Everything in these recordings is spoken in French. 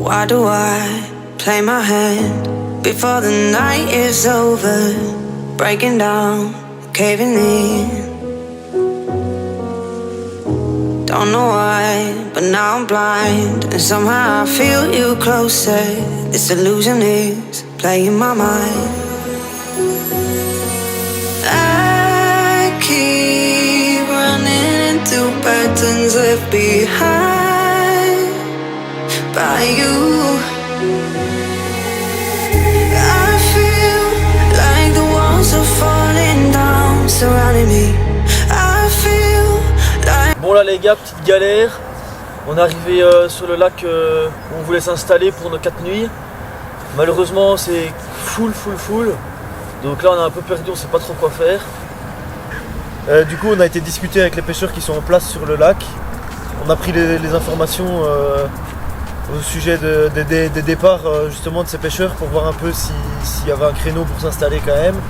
Why do I play my hand before the night is over? Breaking down, caving in. Don't know why, but now I'm blind, and somehow I feel you closer. This illusion is playing my mind. I keep running into patterns left behind by you. I feel like the walls are falling down, surrounding me. I feel like... Bon là les gars, petite galère. On est arrivé sur le lac où on voulait s'installer pour nos 4 nuits. Malheureusement c'est full. Donc là on est un peu perdu, on sait pas trop quoi faire. Du coup on a été discuter avec les pêcheurs qui sont en place sur le lac. On a pris les informations au sujet des départs justement de ces pêcheurs pour voir un peu s'il y avait un créneau pour s'installer quand même.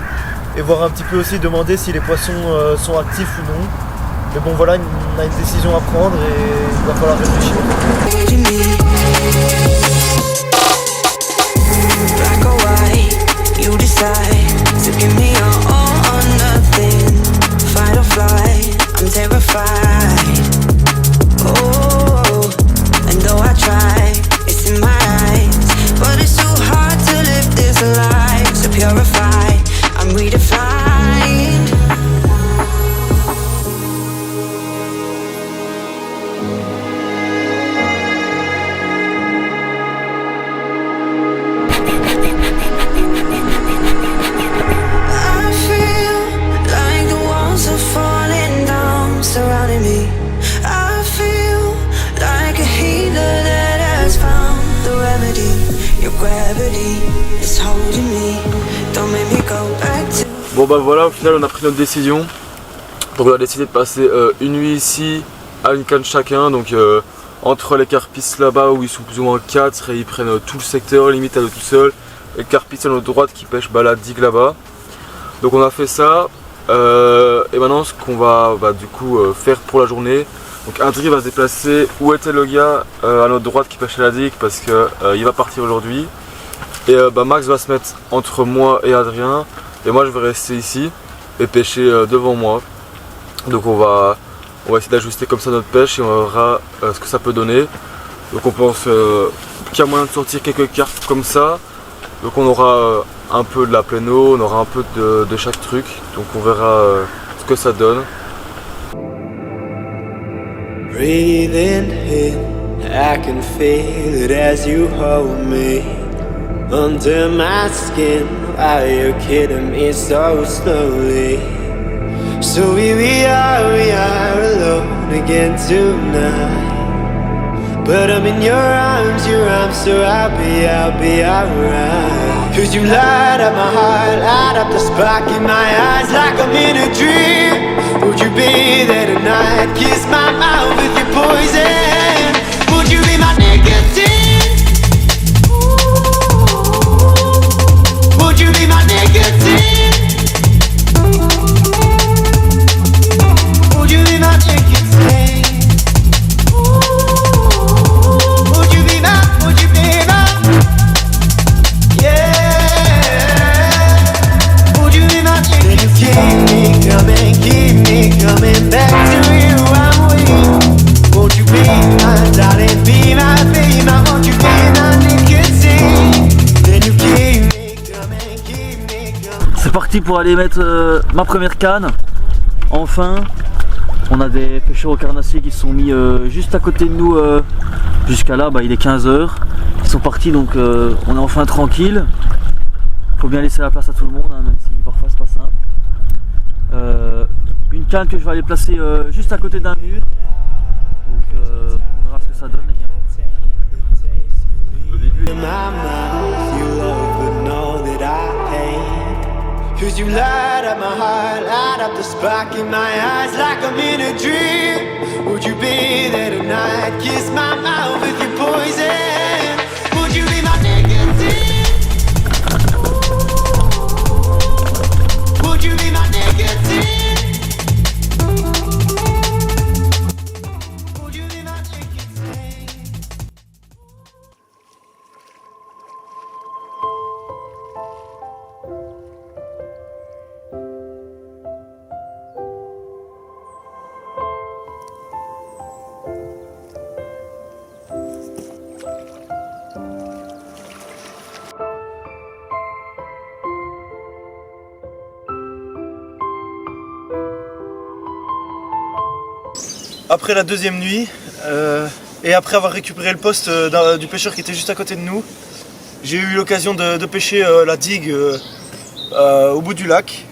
Et voir un petit peu aussi demander si les poissons sont actifs ou non. Mais bon voilà, on a une décision à prendre et il va falloir réfléchir. Black or white, you decide. So give me your all or nothing. Fight or flight, I'm terrified. Oh, and though I try, it's in my eyes. But it's too hard to live this life. So purify, I'm redefined. Surrounding me, I feel like a healer that has found the remedy. Your gravity is holding me. Don't make me go back to... Bon bah voilà, au final on a pris notre décision. Donc on a décidé de passer une nuit ici à une canne chacun. Donc entre les carpistes là-bas où ils sont plus ou moins 4 et ils prennent tout le secteur, limite à eux tout seuls. Et le carpiste à notre droite qui pêche la digue là-bas. Donc on a fait ça. Et maintenant ce qu'on va du coup faire pour la journée, donc Adrien va se déplacer où était le gars à notre droite qui pêchait la digue parce que il va partir aujourd'hui. Et Max va se mettre entre moi et Adrien et moi je vais rester ici et pêcher devant moi. Donc on va essayer d'ajuster comme ça notre pêche et on verra ce que ça peut donner. Donc on pense qu'il y a moyen de sortir quelques cartes comme ça. Donc on aura un peu de la pleine eau, on aura un peu de chaque truc, donc on verra ce que ça donne. Breathing in, I can feel it as you hold me under my skin. While you're kidding me so slowly. So here we are alone again tonight. But I'm in your arms, so I'll be alright. Cause you light up my heart, light up the spark in my eyes like I'm in a dream. Would you be there tonight? Kiss my mouth with your poison. Would you be my nicotine? Would you be my nicotine? Would you be my nicotine? C'est parti pour aller mettre ma première canne. Enfin, on a des pêcheurs au carnassier qui se sont mis juste à côté de nous jusqu'à là, il est 15 h. Ils sont partis donc on est enfin tranquille. Faut bien laisser la place à tout le monde, hein, même si parfois c'est pas simple. Une canne que je vais aller placer juste à côté d'un mur. Donc on verra ce que ça donne les gars. Au début. Cause you light up my heart, light up the spark in my eyes like I'm in a dream. Would you be there tonight? Kiss my mouth with your poison. Would you be my nicotine? Would you be my nicotine? Would you be my nicotine? après la deuxième nuit, et après avoir récupéré le poste du pêcheur qui était juste à côté de nous, j'ai eu l'occasion de pêcher la digue au bout du lac.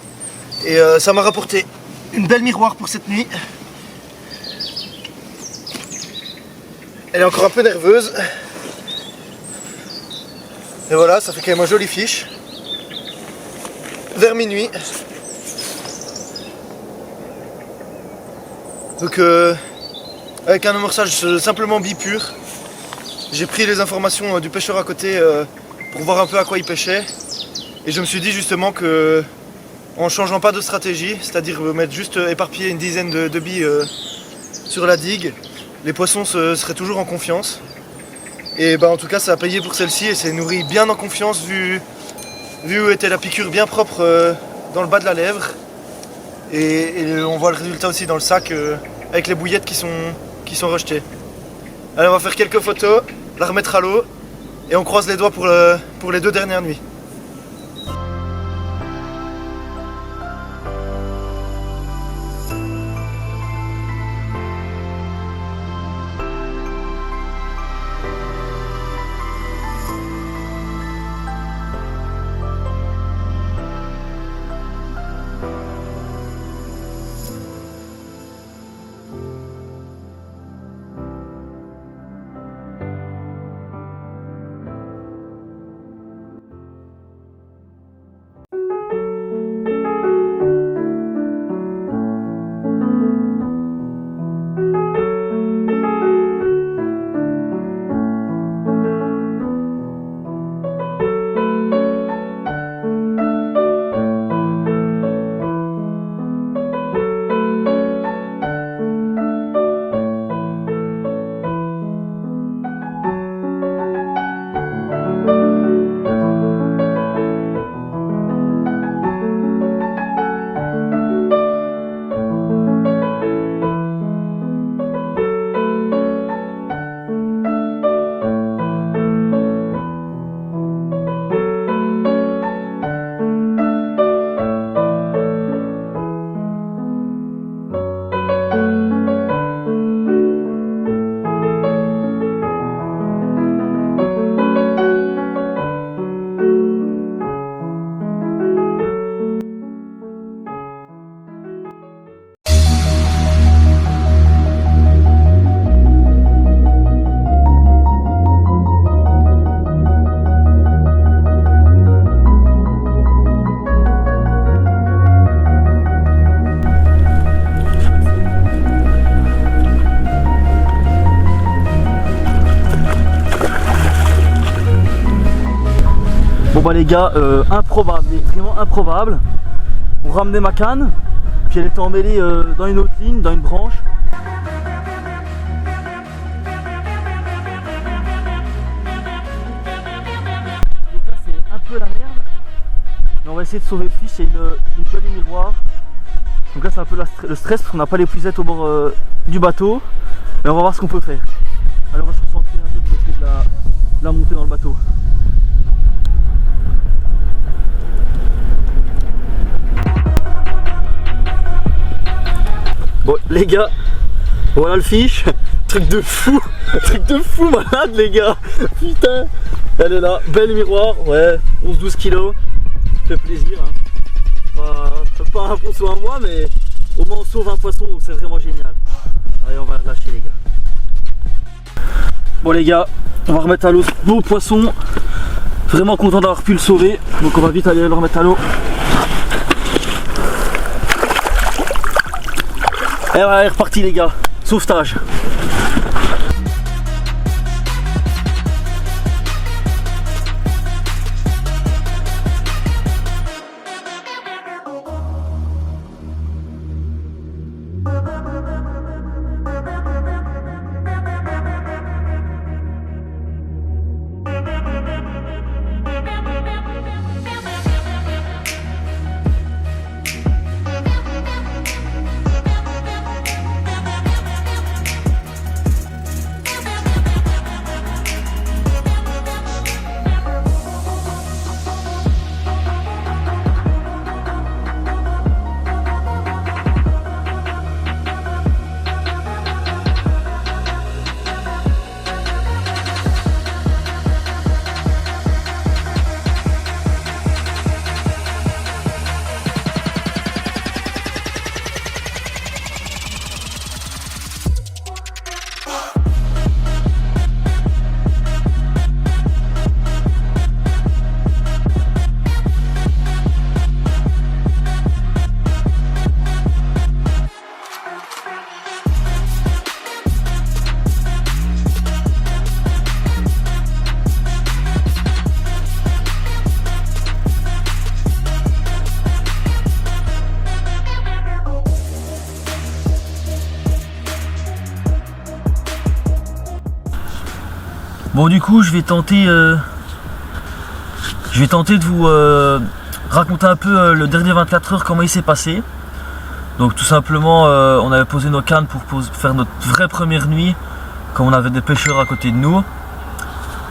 Et ça m'a rapporté une belle miroir pour cette nuit. Elle est encore un peu nerveuse. Et voilà, ça fait quand même un joli fiche. Vers minuit. Donc avec un amorçage simplement bipure, j'ai pris les informations du pêcheur à côté pour voir un peu à quoi il pêchait. Et je me suis dit justement que en changeant pas de stratégie, c'est-à-dire mettre juste éparpiller une dizaine de billes sur la digue, les poissons seraient toujours en confiance. Et en tout cas ça a payé pour celle-ci et s'est nourri bien en confiance vu où était la piqûre bien propre dans le bas de la lèvre. Et on voit le résultat aussi dans le sac avec les bouillettes qui sont rejetées. Allez, on va faire quelques photos, la remettre à l'eau et on croise les doigts pour les 2 dernières nuits. Bon les gars, improbable, mais vraiment improbable. On ramenait ma canne, puis elle était emmêlée dans une autre ligne, dans une branche. Donc là c'est un peu la merde, mais on va essayer de sauver le fiche, c'est une jolie miroir. Donc là c'est un peu le stress parce qu'on n'a pas les puisettes au bord du bateau, mais on va voir ce qu'on peut faire. Alors on va se concentrer un peu pour essayer de la monter dans le bateau. Bon les gars, voilà le fiche, truc de fou malade les gars, putain, elle est là, belle miroir, ouais, 11-12 kilos, fait plaisir, hein. Pas un poisson à moi mais au moins on sauve un poisson donc c'est vraiment génial. Allez on va relâcher les gars. Bon les gars, on va remettre à l'eau ce beau poisson, vraiment content d'avoir pu le sauver, donc on va vite aller le remettre à l'eau. Et voilà, elle est repartie les gars, sauvetage. Bon, du coup, je vais tenter de vous raconter un peu le dernier 24 heures, comment il s'est passé. Donc tout simplement, on avait posé nos cannes pour faire notre vraie première nuit, comme on avait des pêcheurs à côté de nous.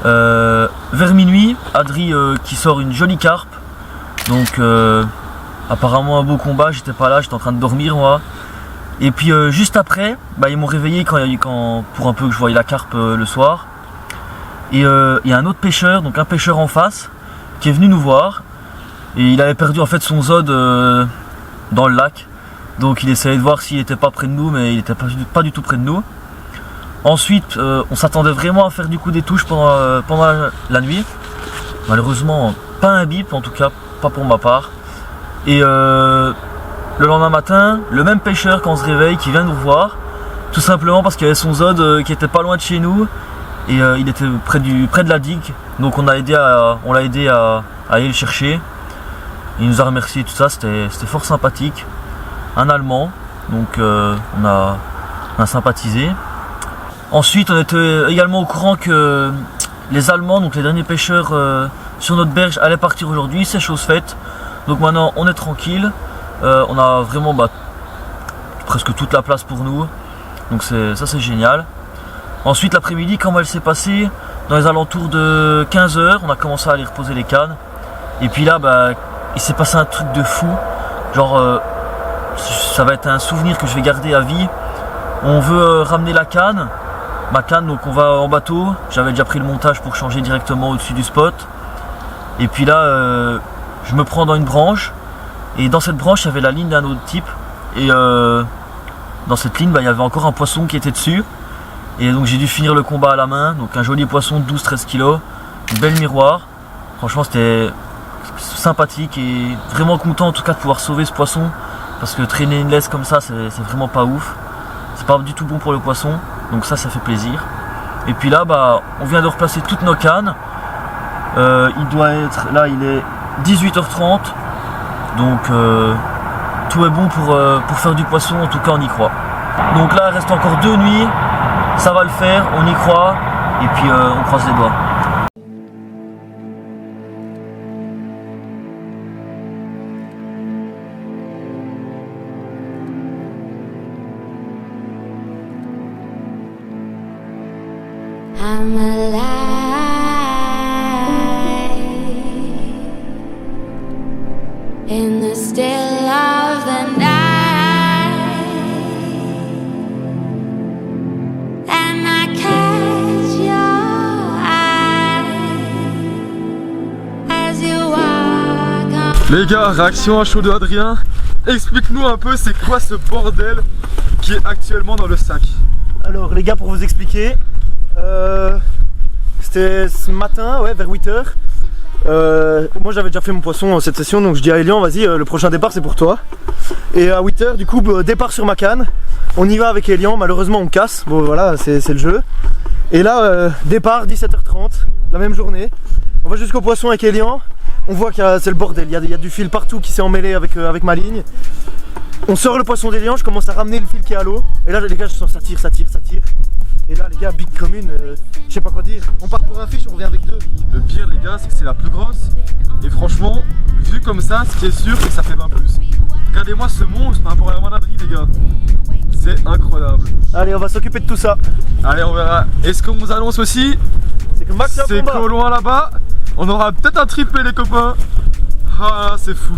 Vers minuit, Adri qui sort une jolie carpe. Donc apparemment un beau combat, j'étais pas là, j'étais en train de dormir moi. Et puis juste après, ils m'ont réveillé pour un peu que je voyais la carpe le soir. Et il y a un autre pêcheur, donc un pêcheur en face, qui est venu nous voir. Et il avait perdu en fait son zod dans le lac. Donc il essayait de voir s'il n'était pas près de nous, mais il n'était pas du tout près de nous. Ensuite, on s'attendait vraiment à faire du coup des touches pendant la nuit. Malheureusement, pas un bip, en tout cas pas pour ma part. Et le lendemain matin, le même pêcheur quand on se réveille qui vient nous revoir, tout simplement parce qu'il y avait son zod qui était pas loin de chez nous et il était près de la digue. Donc on l'a aidé à aller le chercher. Il nous a remercié, tout ça, c'était fort sympathique. Un Allemand, donc on a sympathisé. Ensuite, on était également au courant que les Allemands, donc les derniers pêcheurs sur notre berge, allaient partir aujourd'hui, c'est chose faite. Donc maintenant, on est tranquille. On a vraiment presque toute la place pour nous. Donc ça, c'est génial. Ensuite, l'après-midi, comment elle s'est passée? Dans les alentours de 15 h, on a commencé à aller reposer les cannes. Et puis là, il s'est passé un truc de fou. Genre, ça va être un souvenir que je vais garder à vie. On veut ramener ma canne, donc on va en bateau. J'avais déjà pris le montage pour changer directement au-dessus du spot. Et puis là, je me prends dans une branche. Et dans cette branche, il y avait la ligne d'un autre type. Et dans cette ligne, il y avait encore un poisson qui était dessus. Et donc j'ai dû finir le combat à la main. Donc un joli poisson de 12-13 kg. Une belle miroir. Franchement, c'était sympathique et vraiment content en tout cas de pouvoir sauver ce poisson. Parce que traîner une laisse comme ça, c'est vraiment pas ouf. C'est pas du tout bon pour le poisson. Donc ça fait plaisir. Et puis là, on vient de replacer toutes nos cannes. Il doit être, là il est 18 h 30. Donc tout est bon pour faire du poisson, en tout cas on y croit. Donc là il reste encore 2 nuits. Ça va le faire, on y croit. Et puis on croise les doigts. I'm alive in the still of the night, and I catch your eye as you walk on. Les gars, réaction à chaud de Adrien. Explique-nous un peu c'est quoi ce bordel qui est actuellement dans le sac. Alors les gars, pour vous expliquer, c'était ce matin, vers 8 h. Moi j'avais déjà fait mon poisson cette session, donc je dis à Elian, vas-y, le prochain départ c'est pour toi. Et à 8 h, du coup, départ sur ma canne. On y va avec Elian, malheureusement on casse, bon voilà, c'est le jeu. Et là, départ 17 h 30, la même journée. On va jusqu'au poisson avec Elian. On voit que c'est le bordel, il y a du fil partout qui s'est emmêlé avec ma ligne. On sort le poisson d'Elian, je commence à ramener le fil qui est à l'eau. Et là les gars, je sens ça tire. Et là les gars, big commune, je sais pas quoi dire. On part pour un fiche, on revient avec 2. Le pire les gars, c'est que c'est la plus grosse. Et franchement, vu comme ça, ce qui est sûr, c'est que ça fait 20 plus. Regardez-moi ce monstre par rapport à la manadrie les gars. C'est incroyable. Allez, on va s'occuper de tout ça. Allez, on verra. Et ce qu'on vous annonce aussi, C'est que Max est en c'est combat. qu'au loin là-bas, on aura peut-être un triplé les copains. Ah, c'est fou.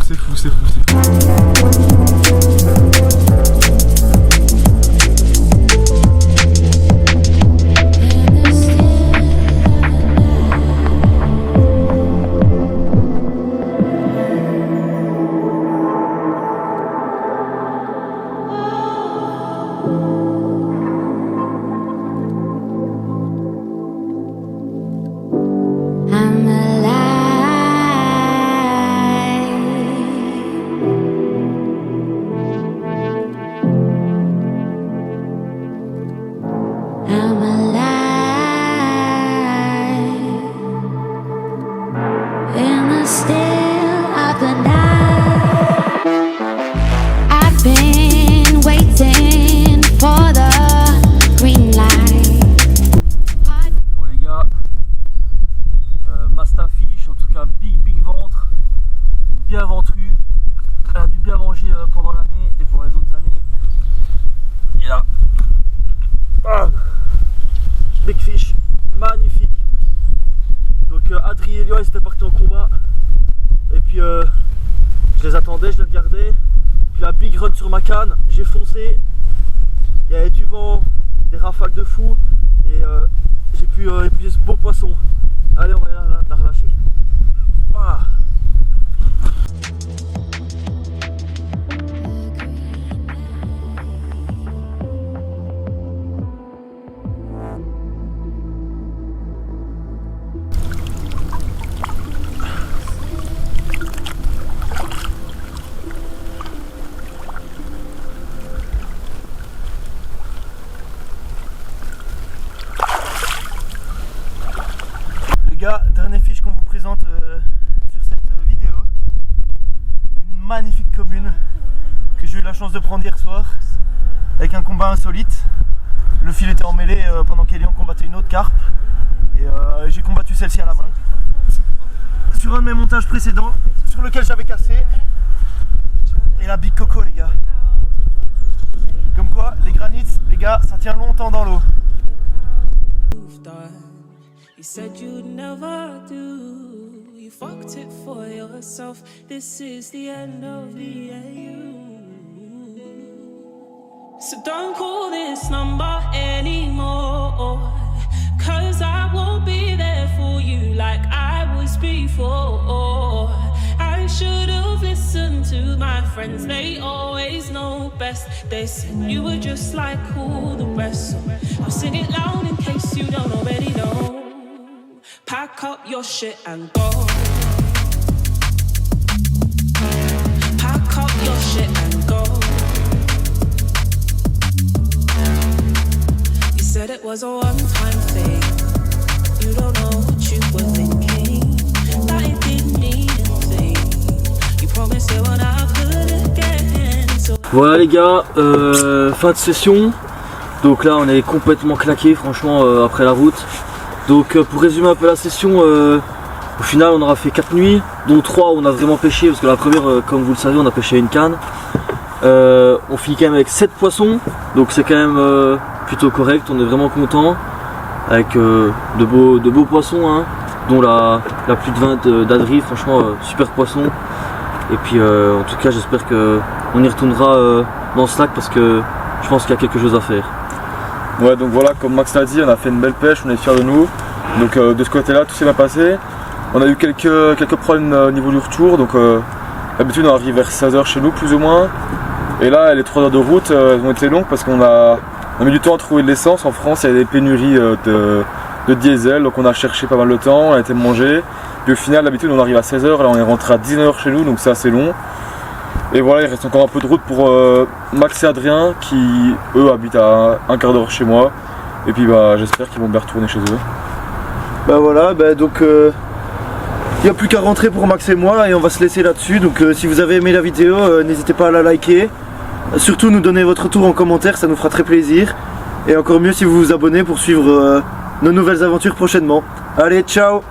I'm alive fiche, en tout cas big ventre, bien ventru, elle a dû bien manger pendant l'année et pour les autres années. Et là, bam, big fish, magnifique. Donc Adri et Lyon ils étaient partis en combat et puis je les attendais, je les regardais, puis la big run sur ma canne, j'ai foncé, il y avait du vent, des rafales de fou et j'ai pu épuiser ce beau poisson. Allez, on va la relâcher. Voilà. Dernier fiche qu'on vous présente sur cette vidéo. Une magnifique commune que j'ai eu la chance de prendre hier soir avec un combat insolite. Le fil était emmêlé pendant qu'Elian combattait une autre carpe et j'ai combattu celle-ci à la main. Sur un de mes montages précédents sur lequel j'avais cassé. Et la big coco les gars. Comme quoi les granites les gars ça tient longtemps dans l'eau. You said you'd never do. You fucked it for yourself. This is the end of the AU. So don't call this number anymore, 'cause I won't be there for you like I was before. I should have listened to my friends, they always know best. They said you were just like all the rest, so I'll sing it loud in case you don't already know. Pack up your shit and go. Pack up your shit and go. You said it was a one-time thing. You don't know what you were thinking. That it didn't mean a thing. You promised it would happen again. So Voilà les gars, fin de session. Donc là on est complètement claqué franchement après la route. Donc pour résumer un peu la session, au final on aura fait 4 nuits, dont 3 où on a vraiment pêché, parce que la première, comme vous le savez, on a pêché une canne. On finit quand même avec 7 poissons, donc c'est quand même plutôt correct, on est vraiment content. Avec de beaux poissons, hein, dont la plus de 20 d'Adri, franchement super poisson. Et puis en tout cas j'espère qu'on y retournera dans ce lac parce que je pense qu'il y a quelque chose à faire. Ouais, donc voilà, comme Max l'a dit, on a fait une belle pêche, on est fiers de nous. Donc de ce côté-là, tout s'est bien passé. On a eu quelques problèmes au niveau du retour. Donc d'habitude, on arrive vers 16h chez nous, plus ou moins. Et là, les 3 heures de route, elles ont été longues parce qu'on a mis du temps à trouver de l'essence. En France, il y a des pénuries de diesel. Donc on a cherché pas mal de temps, on a été mangé. Puis au final, d'habitude, on arrive à 16h. Là, on est rentré à 19h chez nous, donc c'est assez long. Et voilà, il reste encore un peu de route pour Max et Adrien qui eux habitent à un quart d'heure chez moi. Et puis bah j'espère qu'ils vont bien retourner chez eux. Bah voilà, donc il n'y a plus qu'à rentrer pour Max et moi et on va se laisser là-dessus. Donc si vous avez aimé la vidéo, n'hésitez pas à la liker. Surtout nous donner votre retour en commentaire, ça nous fera très plaisir. Et encore mieux si vous vous abonnez pour suivre nos nouvelles aventures prochainement. Allez, ciao!